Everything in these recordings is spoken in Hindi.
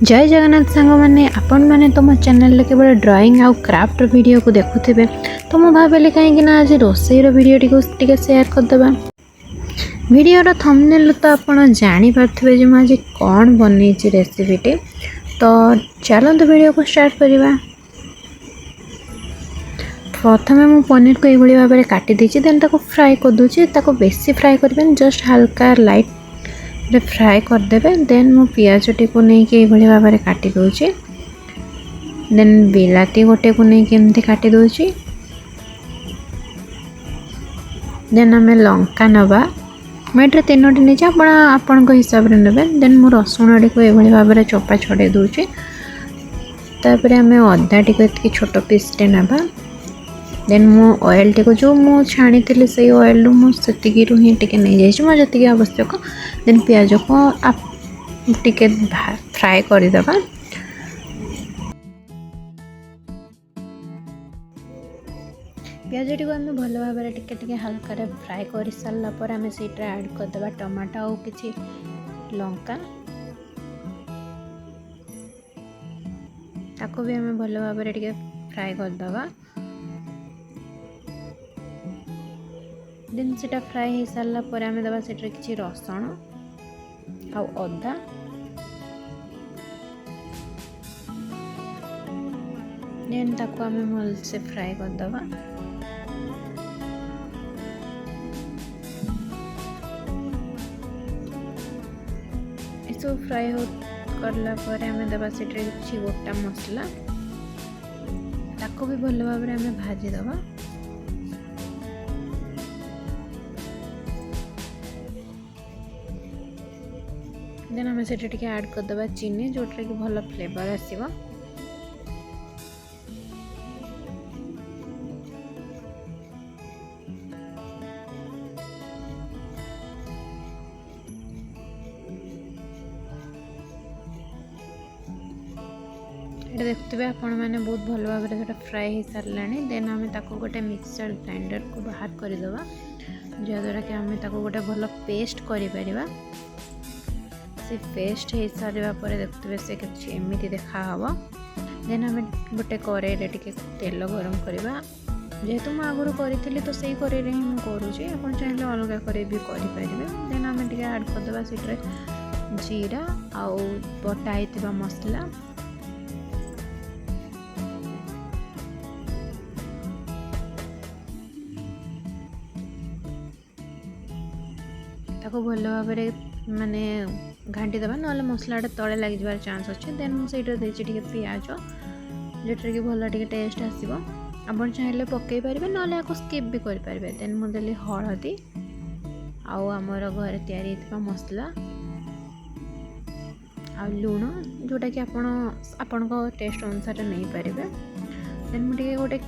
जय जगन्नाथ सांग मैंने आपण मैंने तुम चैनल केवल ड्राइंग आउ क्राफ्ट वीडियो को देखुथे तो मुझे भाविली कहीं आज रोसईर वीडियो टी शेयर करदे। वीडियोर थंबनेल तो आपण जानी पारथिबे जे आज कौन बनी रेसिपीटी। तो चलते वीडियो को स्टार्ट करवा। प्रथमे मु पनीर को यही भाव में काटी देछि, देन ताको फ्राई कर दूछि। ताको बेसी फ्राई करबेन, जस्ट हल्का लाइट रे फ्राई कर देबे। देन मु पियाज टी को नहीं के यही भाव में काटी दोछि। देन बिलाती गोटे को नहीं के एमती काटी दोछि। देन आम लंका नवा, मुझे तीनोटी नहीं आपण हिसाब से ने। देन मु रसुण टी को यही भाव में चोपा छड़े दूछि। तापर आम अदा टी को छोट पीस टे नवा। देन मु ऑयल टी को जो मु छाणी थी से ऑयल मुझे ही टिके नहीं जाइए मोर जी आवश्यक। देन पियाज को आप टिके फ्राए करदे। पियाज टी को आम भल भाव में टिके हल्का फ्राए कर सारापर आम से ऐड करदे टमाटो और किसी लंका। ताको भी आम भल भाव में टिके फ्राए करदे। देन सेटा फ्राए हो सारा पर आम दबा से किसी रसुण आ अदा। देन ताको आम भल से फ्राए करदे। सब फ्राए हो करला पर आम दबा से किसी गोटा मसला ताको भी भल भाव में आम भाजी दबा। देन आम से ऐड करदे चीनी, जोटा कि भल फ्लेवर आसव। ये देखते आपण मैंने बहुत भल भाव में फ्राए हो सारा। देन आम गोटे मिक्सर ग्राइंडर को बाहर करदे, जहाद्वारा कि आम गोटे भल पेस्ट कर से पेस्ट हो सारा पर देखते से किसी एमती देखा हम। देन आम गोटे कड़ाई टिके तेल गरम करवा। जेहेतु मुझे आगुरी करी तो सही कड़ाई ही मुझे करुँचे, आप चाहिए अलग कड़ाई भी करें। देन आम टे ऐड करदे से जीरा आउ बटा होता मसला। ताको भल भाव में माने घाटी देवा, ना मसलाटा तले लग जाबार चांस अच्छे। देन मुझे देती पियाज, जोटा कि भल टे टेस्ट आसो। आप चाहिए पकई पारे ना आपको स्किप भी करें। देन मुझे हलदी आमर घर तैयारी मसला आ लुण, जोटा कि आपण टेस्ट अनुसार नहीं पारे। देन मुझे गोटे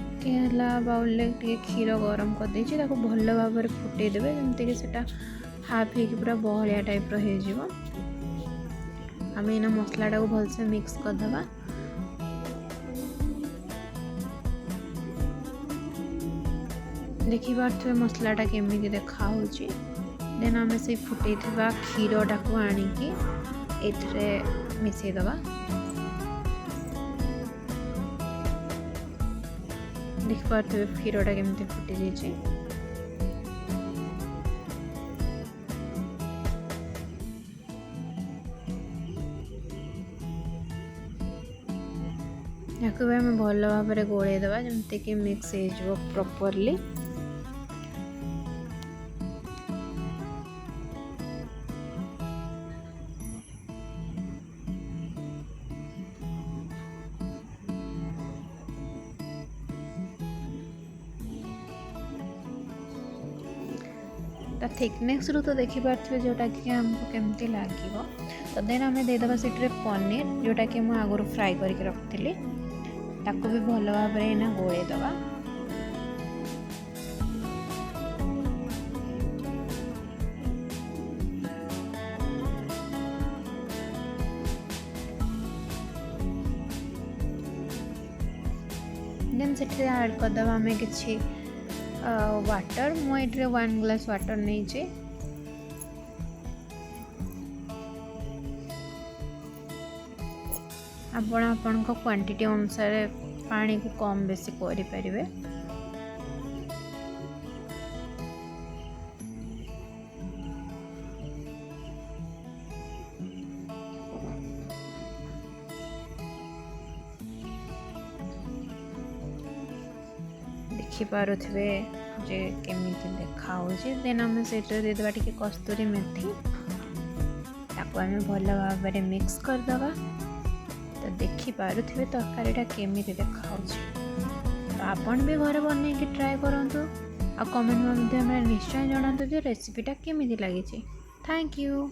बाउल क्षीर गरम कर देछि, भल भाव में फुटे देवे जमीक से हाफ हो पूरा बहलिया टाइप हो। आम एना मसलाटा को भलसे मिक्स करदे। देखी पारे मसलाटा केमी देखा। देन आम से फुटे क्षीरटा को आणिकी एथरे मिसेदबा। देखी पारे क्षीरटा केमी फुटी जाइए। या आम भल भाव में गोले दबा जमती कि मिक्स हो प्रॉपर्ली। थिकनेस रू तो देखी पारे जोटा कि आमको केमती लगे। तो देन आम देदेबा से पनीर, जोटा कि मुझे आगुरी फ्राए करके रखी ताको भी भल भाव में गोले दबा। देन से ऐड करदे आम कि वाटर। मुझे 1 ग्लास वाटर नहीं। आपण आपणक क्वांटिटी अनुसार पानी को कम बेसी करें। देखिपे जे केमी देखा देन आम से देदेबा टी कस्तूरी मेथी ताको आम भल भाव में मिक्स करदे। तो देखिपे तरकारीटा केमी देखा तो आपन भी घर बन ट्राए करूँ आ कमेंट में निश्चय जनातु जे रेसिपीटा केमी लगी। Thank you.